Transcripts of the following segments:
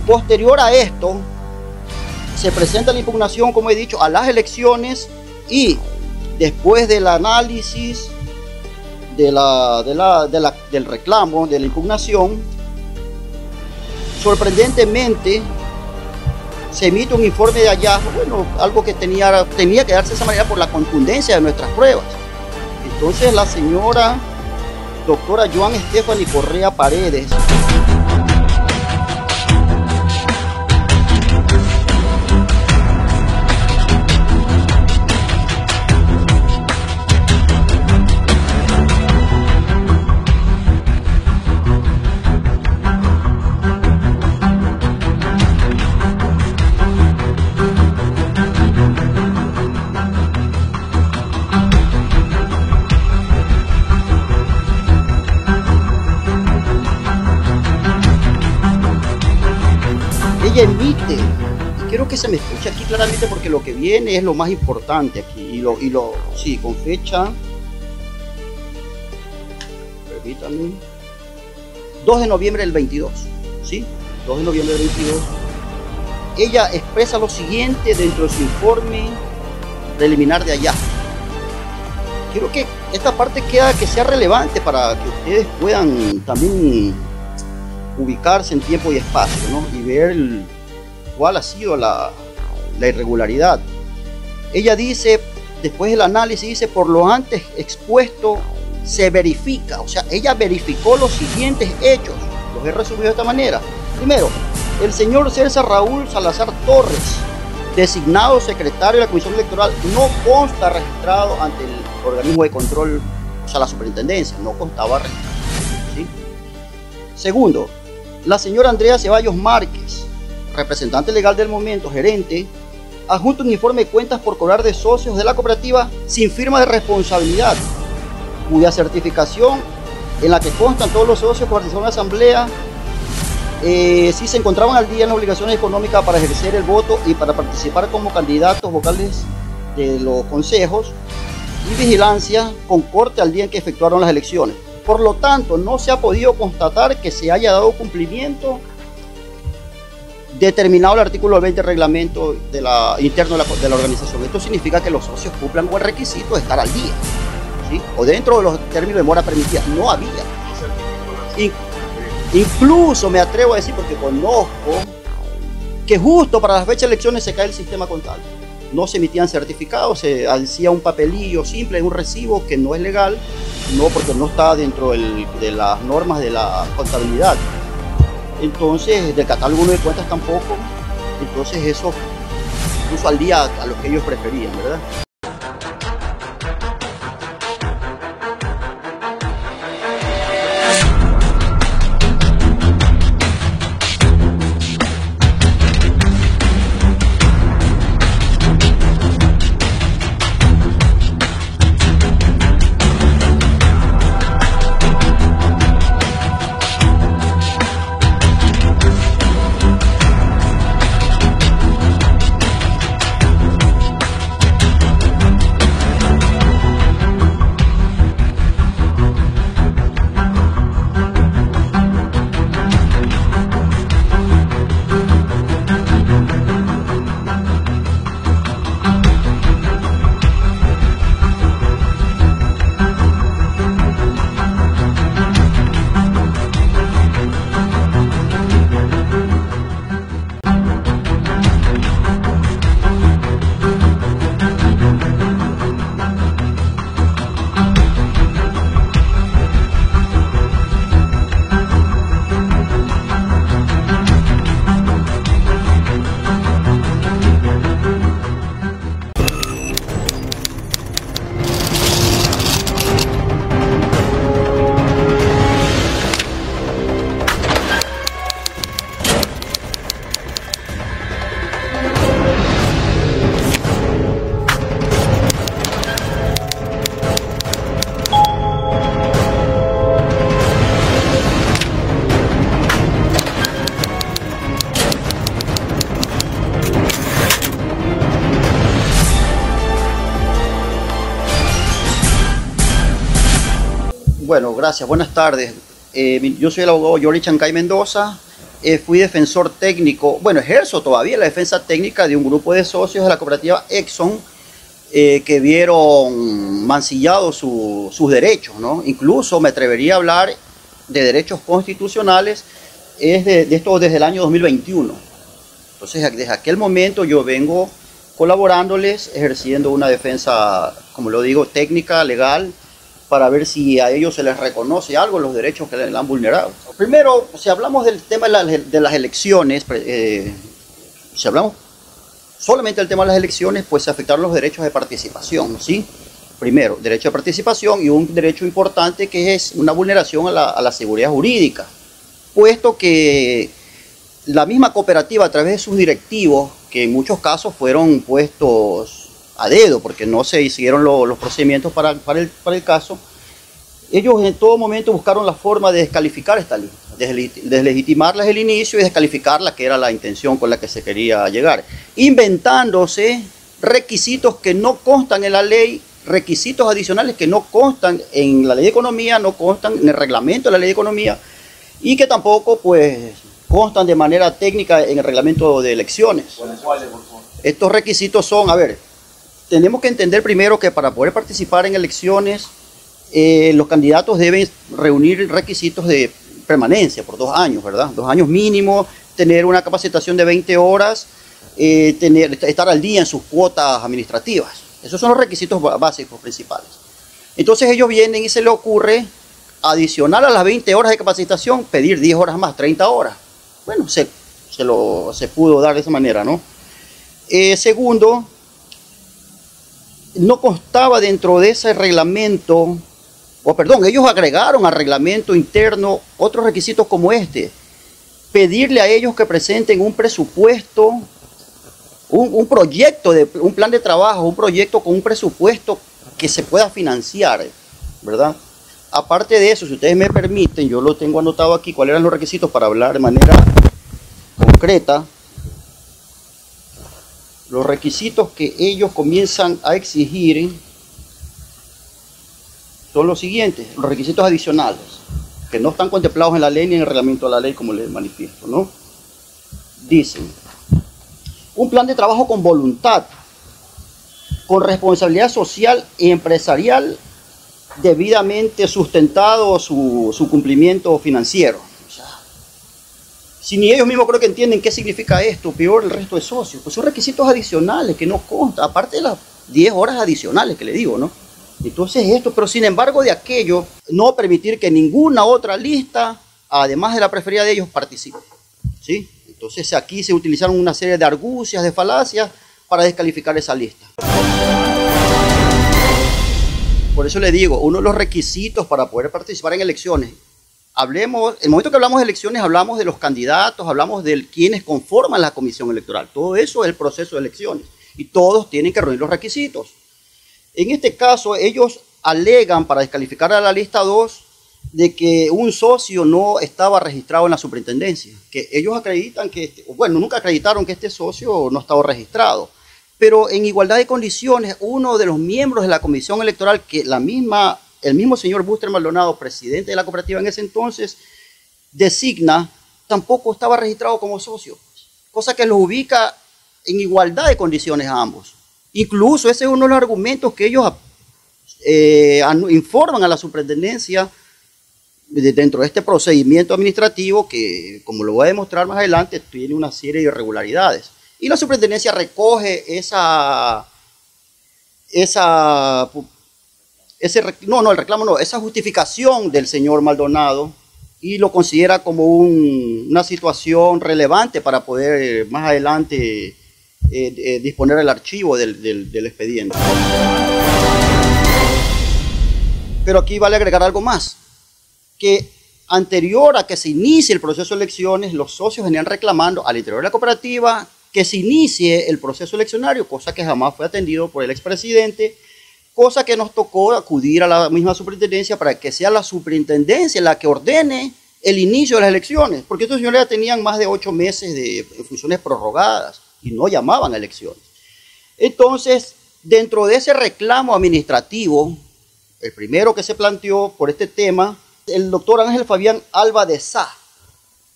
Posterior a esto, se presenta la impugnación, como he dicho, a las elecciones, y después del análisis del reclamo, de la impugnación, sorprendentemente se emite un informe de hallazgo, bueno, algo que tenía que darse de esa manera por la contundencia de nuestras pruebas. Entonces la señora doctora Joan Stephanie Correa Paredes, emite, y quiero que se me escuche aquí claramente porque lo que viene es lo más importante aquí, sí, con fecha, permítanme, 2 de noviembre del 22, ¿sí? 2 de noviembre del 22, ella expresa lo siguiente dentro de su informe preliminar de hallazgo. Quiero que esta parte que sea relevante para que ustedes puedan también ubicarse en tiempo y espacio, ¿no? Y ver cuál ha sido la irregularidad. Ella dice, después del análisis, dice: por lo antes expuesto se verifica, o sea, ella verificó los siguientes hechos, los he resumido de esta manera. Primero, el señor César Raúl Salazar Torres, designado secretario de la Comisión Electoral, no consta registrado ante el organismo de control, o sea, la superintendencia, no constaba registrado, ¿sí? Segundo, la señora Andrea Ceballos Márquez, representante legal del momento, gerente, adjunta un informe de cuentas por cobrar de socios de la cooperativa sin firma de responsabilidad, cuya certificación, en la que constan todos los socios que participaron en la asamblea, si se encontraban al día en las obligaciones económicas para ejercer el voto y para participar como candidatos vocales de los consejos, y vigilancia con corte al día en que efectuaron las elecciones. Por lo tanto, no se ha podido constatar que se haya dado cumplimiento determinado el artículo 20 del reglamento interno de la organización. Esto significa que los socios cumplan con el requisito de estar al día, ¿sí? O dentro de los términos de mora permitida. No había. Incluso me atrevo a decir, porque conozco, que justo para las fechas de elecciones se cae el sistema contable. No se emitían certificados, se hacía un papelillo simple, un recibo que no es legal, no, porque no está dentro de las normas de la contabilidad. Entonces, del catálogo de cuentas tampoco. Entonces eso puso al día a lo que ellos preferían, ¿verdad? Bueno, gracias. Buenas tardes. Yo soy el abogado Jordi Chancay Mendoza. fui defensor técnico, bueno, ejerzo todavía la defensa técnica de un grupo de socios de la cooperativa Exxon que vieron mancillados sus derechos, ¿no? Incluso me atrevería a hablar de derechos constitucionales de esto desde el año 2021. Entonces, desde aquel momento yo vengo colaborándoles, ejerciendo una defensa, como lo digo, técnica, legal, para ver si a ellos se les reconoce algo los derechos que les han vulnerado. Primero, si hablamos del tema de las elecciones, si hablamos solamente del tema de las elecciones, pues se afectaron los derechos de participación, ¿sí? Primero, derecho de participación y un derecho importante que es una vulneración a la seguridad jurídica, puesto que la misma cooperativa a través de sus directivos, que en muchos casos fueron puestos a dedo porque no se hicieron los procedimientos para el caso, ellos en todo momento buscaron la forma de descalificar esta lista, deslegitimarla desde el inicio y descalificarla, que era la intención con la que se quería llegar, inventándose requisitos que no constan en la ley, requisitos adicionales que no constan en la ley de economía, no constan en el reglamento de la ley de economía y que tampoco pues constan de manera técnica en el reglamento de elecciones. Estos requisitos son, a ver, tenemos que entender primero que para poder participar en elecciones los candidatos deben reunir requisitos de permanencia por 2 años, ¿verdad? 2 años mínimo, tener una capacitación de 20 horas, estar al día en sus cuotas administrativas. Esos son los requisitos básicos principales. Entonces ellos vienen y se les ocurre, adicional a las 20 horas de capacitación, pedir 10 horas más, 30 horas. Bueno, se pudo dar de esa manera, ¿no? Segundo, no constaba dentro de ese reglamento, ellos agregaron al reglamento interno otros requisitos como este. Pedirle a ellos que presenten un presupuesto, un proyecto, un plan de trabajo, un proyecto con un presupuesto que se pueda financiar, ¿verdad? Aparte de eso, si ustedes me permiten, yo lo tengo anotado aquí, cuáles eran los requisitos para hablar de manera concreta. Los requisitos que ellos comienzan a exigir son los siguientes, los requisitos adicionales, que no están contemplados en la ley ni en el reglamento de la ley, como les manifiesto, ¿no? Dicen, un plan de trabajo con voluntad, con responsabilidad social y empresarial, debidamente sustentado su cumplimiento financiero. O sea, si ni ellos mismos creo que entienden qué significa esto, peor el resto de socios, pues son requisitos adicionales que no constan, aparte de las 10 horas adicionales que le digo, ¿no? Entonces esto, pero sin embargo de aquello, no permitir que ninguna otra lista, además de la preferida de ellos, participe, ¿sí? Entonces aquí se utilizaron una serie de argucias, de falacias, para descalificar esa lista. Por eso le digo, uno de los requisitos para poder participar en elecciones, el momento que hablamos de elecciones, hablamos de los candidatos, hablamos de quienes conforman la comisión electoral. Todo eso es el proceso de elecciones y todos tienen que reunir los requisitos. En este caso, ellos alegan para descalificar a la lista 2 de que un socio no estaba registrado en la superintendencia, que ellos acreditan que, bueno, nunca acreditaron que este socio no estaba registrado. Pero en igualdad de condiciones, uno de los miembros de la comisión electoral, que el mismo señor Buster Maldonado, presidente de la cooperativa en ese entonces, designa, tampoco estaba registrado como socio, cosa que los ubica en igualdad de condiciones a ambos. Incluso ese es uno de los argumentos que ellos informan a la superintendencia dentro de este procedimiento administrativo que, como lo voy a demostrar más adelante, tiene una serie de irregularidades. Y la superintendencia recoge esa justificación del señor Maldonado y lo considera como una situación relevante para poder más adelante disponer el archivo del expediente. Pero aquí vale agregar algo más, que anterior a que se inicie el proceso de elecciones, los socios venían reclamando al interior de la cooperativa que se inicie el proceso eleccionario, cosa que jamás fue atendido por el expresidente, cosa que nos tocó acudir a la misma superintendencia para que sea la superintendencia la que ordene el inicio de las elecciones, porque estos señores ya tenían más de 8 meses de funciones prorrogadas y no llamaban a elecciones. Entonces, dentro de ese reclamo administrativo, el primero que se planteó por este tema, el doctor Ángel Fabián Alba de Sá,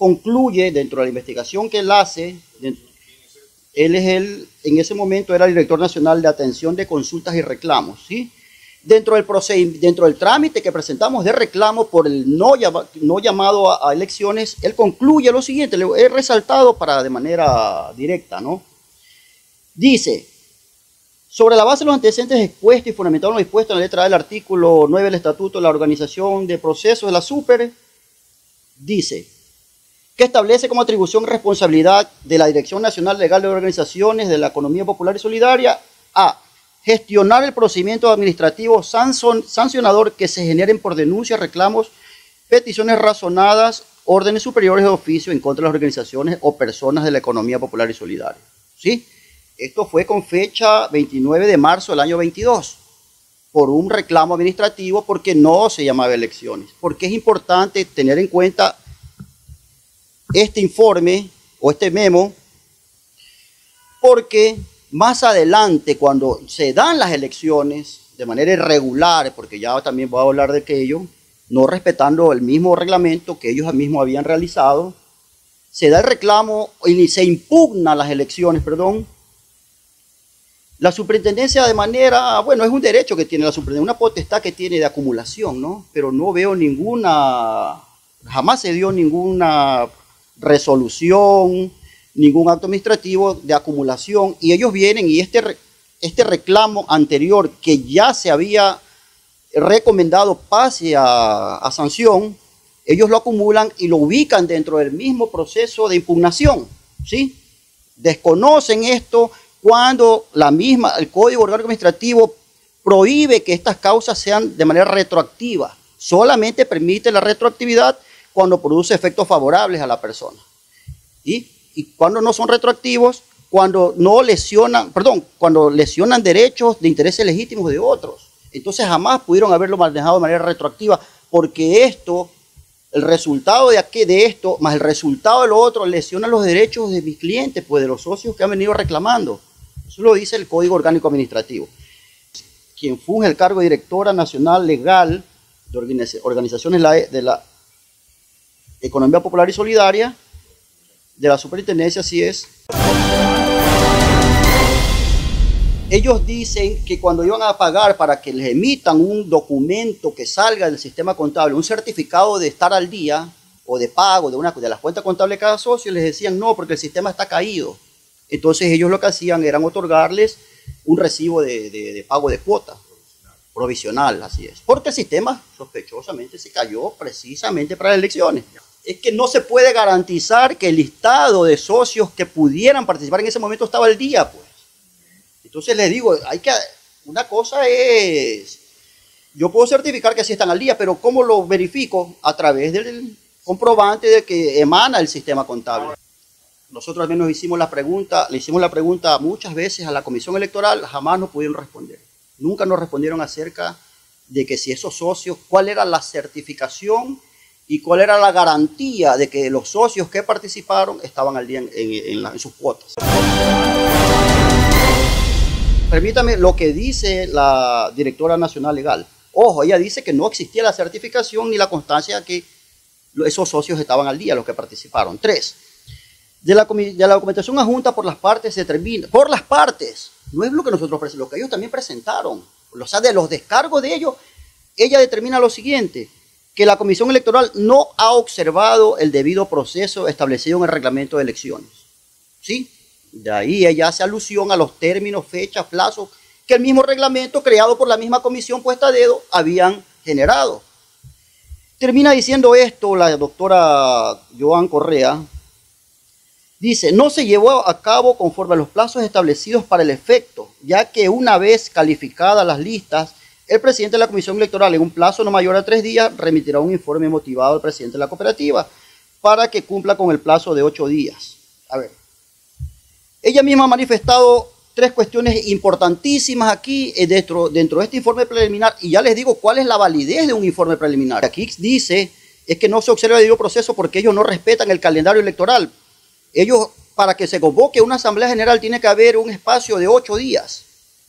concluye dentro de la investigación que él hace, él es en ese momento era el director nacional de atención de consultas y reclamos, ¿sí? Dentro del trámite que presentamos de reclamo por el no llamado a elecciones, él concluye lo siguiente, le he resaltado de manera directa, ¿no? Dice, sobre la base de los antecedentes expuestos y fundamentados en lo dispuesto en la letra A del artículo 9 del Estatuto de la Organización de Procesos de la Super, dice que establece como atribución y responsabilidad de la Dirección Nacional Legal de Organizaciones de la Economía Popular y Solidaria a gestionar el procedimiento administrativo sancionador que se generen por denuncias, reclamos, peticiones razonadas, órdenes superiores de oficio en contra de las organizaciones o personas de la economía popular y solidaria. ¿Sí? Esto fue con fecha 29 de marzo del año 22, por un reclamo administrativo porque no se llamaba elecciones. Porque es importante tener en cuenta este informe o este memo, porque más adelante, cuando se dan las elecciones de manera irregular, porque ya también voy a hablar de aquello, no respetando el mismo reglamento que ellos mismos habían realizado, se da el reclamo y se impugna las elecciones, perdón. La superintendencia de manera, bueno, es un derecho que tiene la superintendencia, una potestad que tiene de acumulación, ¿no? Pero no veo jamás se dio ninguna resolución, ningún acto administrativo de acumulación, y ellos vienen y este reclamo anterior que ya se había recomendado pase a sanción, ellos lo acumulan y lo ubican dentro del mismo proceso de impugnación, ¿sí? Desconocen esto cuando el Código Orgánico Administrativo prohíbe que estas causas sean de manera retroactiva, solamente permite la retroactividad cuando produce efectos favorables a la persona. Y cuando no son retroactivos, cuando lesionan derechos de intereses legítimos de otros. Entonces jamás pudieron haberlo manejado de manera retroactiva, porque el resultado de esto, más el resultado de lo otro, lesiona los derechos de mis clientes, pues de los socios que han venido reclamando. Eso lo dice el Código Orgánico Administrativo. Quien funge el cargo de directora nacional legal de organizaciones de la Economía Popular y Solidaria, de la superintendencia, así es. Ellos dicen que cuando iban a pagar para que les emitan un documento que salga del sistema contable, un certificado de estar al día o de pago de las cuentas contables de cada socio, les decían no, porque el sistema está caído. Entonces ellos lo que hacían era otorgarles un recibo de pago de cuota provisional, así es. Porque el sistema sospechosamente se cayó precisamente para las elecciones. Es que no se puede garantizar que el listado de socios que pudieran participar en ese momento estaba al día, pues. Entonces les digo, una cosa es, yo puedo certificar que sí están al día, pero ¿cómo lo verifico? A través del comprobante de que emana el sistema contable. Nosotros al menos le hicimos la pregunta muchas veces a la Comisión Electoral, jamás nos pudieron responder. Nunca nos respondieron acerca de que si esos socios, cuál era la certificación y cuál era la garantía de que los socios que participaron estaban al día en sus cuotas. Permítame lo que dice la directora nacional legal. Ojo, ella dice que no existía la certificación ni la constancia que esos socios estaban al día, los que participaron. 3. De la documentación adjunta por las partes se determina, por las partes, no es lo que nosotros presentamos, lo que ellos también presentaron. O sea, de los descargos de ellos, ella determina lo siguiente, que la Comisión Electoral no ha observado el debido proceso establecido en el reglamento de elecciones. ¿Sí? De ahí ella hace alusión a los términos, fechas, plazos que el mismo reglamento creado por la misma comisión puesta a dedo habían generado. Termina diciendo esto la doctora Joan Correa. Dice, no se llevó a cabo conforme a los plazos establecidos para el efecto, ya que una vez calificadas las listas, el presidente de la Comisión Electoral en un plazo no mayor a 3 días remitirá un informe motivado al presidente de la cooperativa para que cumpla con el plazo de 8 días. A ver, ella misma ha manifestado 3 cuestiones importantísimas aquí dentro de este informe preliminar, y ya les digo cuál es la validez de un informe preliminar. Aquí dice es que no se observa el debido proceso porque ellos no respetan el calendario electoral. Ellos, para que se convoque una asamblea general, tiene que haber un espacio de 8 días,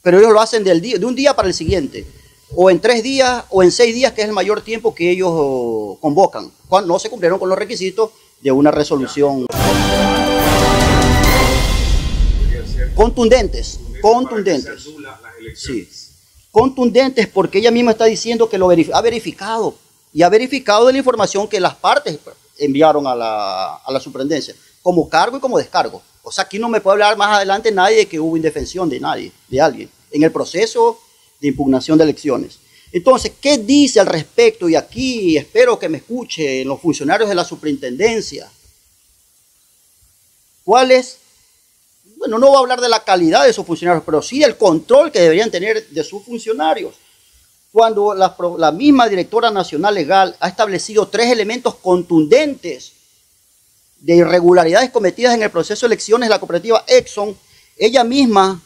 pero ellos lo hacen de un día para el siguiente, o en 3 días, o en 6 días, que es el mayor tiempo que ellos convocan. Cuando no se cumplieron con los requisitos de una resolución. Contundentes, contundentes. Sí, contundentes porque ella misma está diciendo que ha verificado y ha verificado de la información que las partes enviaron a la superintendencia, como cargo y como descargo. O sea, aquí no me puede hablar más adelante nadie de que hubo indefensión de nadie, de alguien, en el proceso de impugnación de elecciones. Entonces, ¿qué dice al respecto? Y aquí espero que me escuchen los funcionarios de la superintendencia. ¿Cuál es? Bueno, no voy a hablar de la calidad de sus funcionarios, pero sí del control que deberían tener de sus funcionarios. Cuando la misma directora nacional legal ha establecido 3 elementos contundentes de irregularidades cometidas en el proceso de elecciones de la cooperativa Exxon, ella misma,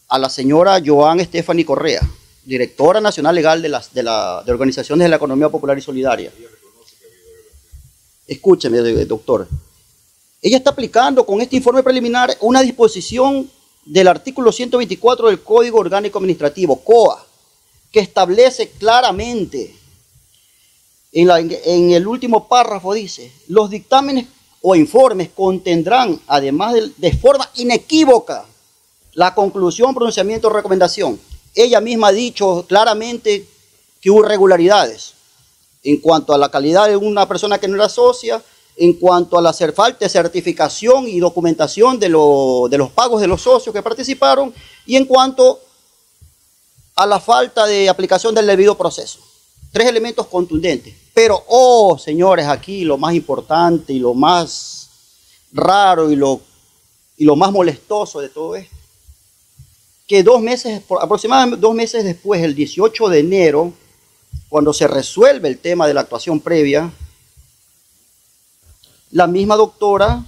a la señora Joan Stephanie Correa, directora nacional legal de Organizaciones de la Economía Popular y Solidaria. Escúcheme, doctor. Ella está aplicando con este informe preliminar una disposición del artículo 124 del Código Orgánico Administrativo, COA, que establece claramente, en el último párrafo dice, los dictámenes o informes contendrán, además de forma inequívoca, la conclusión, pronunciamiento o recomendación. Ella misma ha dicho claramente que hubo irregularidades en cuanto a la calidad de una persona que no era socia, en cuanto a la falta de certificación y documentación de los pagos de los socios que participaron, y en cuanto a la falta de aplicación del debido proceso. 3 elementos contundentes. Pero, señores, aquí lo más importante y lo más raro y lo más molestoso de todo esto, que aproximadamente 2 meses después, el 18 de enero, cuando se resuelve el tema de la actuación previa, la misma doctora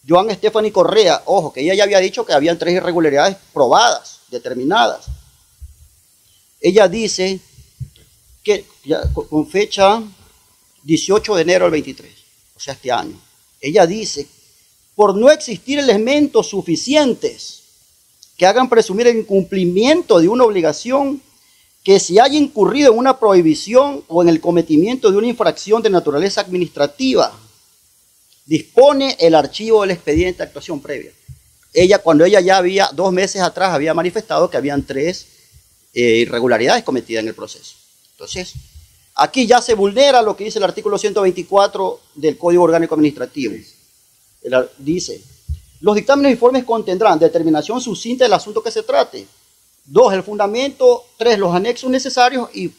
Joan Stephanie Correa, ojo, que ella ya había dicho que habían 3 irregularidades probadas, determinadas. Ella dice que con fecha 18 de enero del 23, o sea, este año, ella dice, por no existir elementos suficientes que hagan presumir el incumplimiento de una obligación, que se haya incurrido en una prohibición o en el cometimiento de una infracción de naturaleza administrativa, dispone el archivo del expediente de actuación previa. Cuando ella ya 2 meses atrás había manifestado que habían 3 irregularidades cometidas en el proceso. Entonces, aquí ya se vulnera lo que dice el artículo 124 del Código Orgánico Administrativo. Dice, los dictámenes e informes contendrán determinación sucinta del asunto que se trate. 2, el fundamento. 3, los anexos necesarios. Y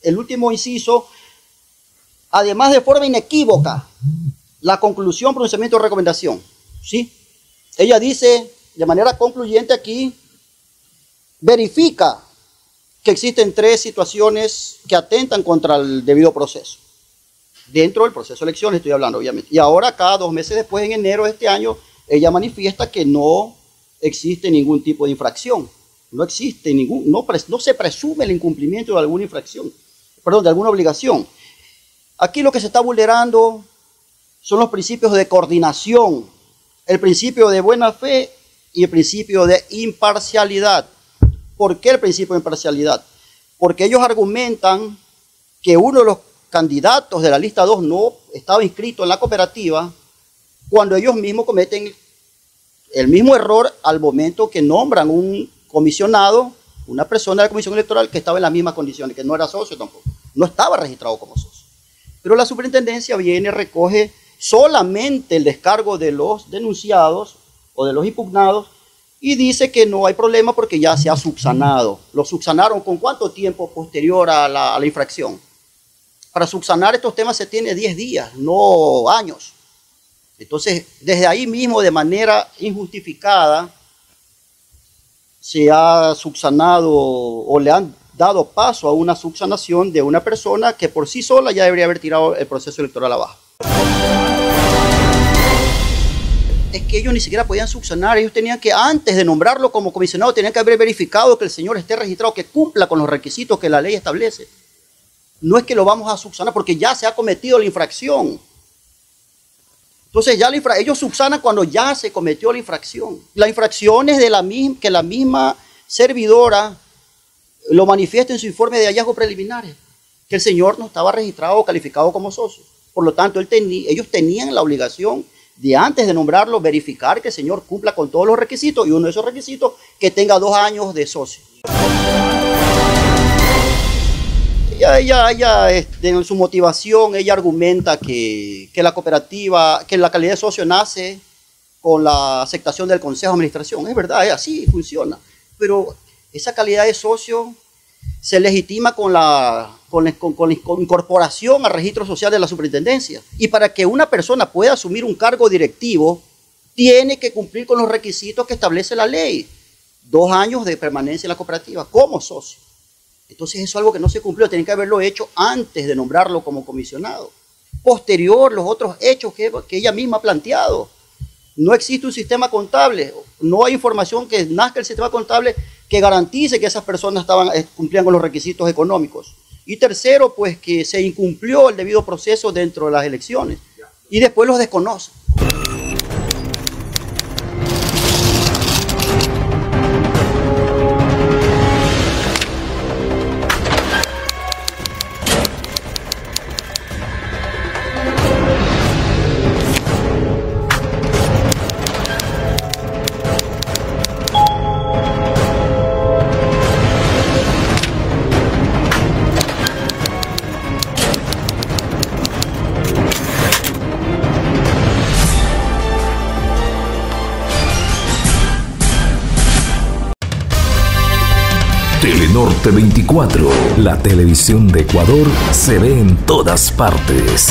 el último inciso, además de forma inequívoca, la conclusión, pronunciamiento o recomendación. ¿Sí? Ella dice de manera concluyente aquí, verifica que existen 3 situaciones que atentan contra el debido proceso. Dentro del proceso de elecciones estoy hablando, obviamente. Y ahora, cada 2 meses después, en enero de este año, ella manifiesta que no existe ningún tipo de infracción. No existe no se presume el incumplimiento de alguna infracción, de alguna obligación. Aquí lo que se está vulnerando son los principios de coordinación, el principio de buena fe y el principio de imparcialidad. ¿Por qué el principio de imparcialidad? Porque ellos argumentan que uno de los candidatos de la lista 2 no estaba inscrito en la cooperativa cuando ellos mismos cometen el mismo error al momento que nombran un comisionado, una persona de la comisión electoral que estaba en las mismas condiciones, que no era socio tampoco, no estaba registrado como socio. Pero la superintendencia viene y recoge solamente el descargo de los denunciados o de los impugnados y dice que no hay problema porque ya se ha subsanado. ¿Lo subsanaron con cuánto tiempo posterior a la infracción? Para subsanar estos temas se tiene 10 días, no años. Entonces, desde ahí mismo, de manera injustificada, se ha subsanado o le han dado paso a una subsanación de una persona que por sí sola ya debería haber tirado el proceso electoral abajo. Es que ellos ni siquiera podían subsanar, ellos tenían que, antes de nombrarlo como comisionado, tenían que haber verificado que el señor esté registrado, que cumpla con los requisitos que la ley establece. No es que lo vamos a subsanar porque ya se ha cometido la infracción. Entonces ya ellos subsanan cuando ya se cometió la infracción. La infracción es que la misma servidora lo manifiesta en su informe de hallazgos preliminares, que el señor no estaba registrado o calificado como socio. Por lo tanto, ellos tenían la obligación de, antes de nombrarlo, verificar que el señor cumpla con todos los requisitos, y uno de esos requisitos, que tenga 2 años de socio. Ella en su motivación, ella argumenta que la cooperativa, que la calidad de socio nace con la aceptación del Consejo de Administración. Es verdad, así funciona. Pero esa calidad de socio se legitima con la incorporación al registro social de la superintendencia. Y para que una persona pueda asumir un cargo directivo, tiene que cumplir con los requisitos que establece la ley. 2 años de permanencia en la cooperativa como socio. Entonces eso es algo que no se cumplió, tienen que haberlo hecho antes de nombrarlo como comisionado. Posterior, los otros hechos que ella misma ha planteado. No existe un sistema contable, no hay información que nazca el sistema contable que garantice que esas personas cumplían con los requisitos económicos. Y tercero, pues que se incumplió el debido proceso dentro de las elecciones y después los desconoce. Telenorte 24, la televisión de Ecuador se ve en todas partes.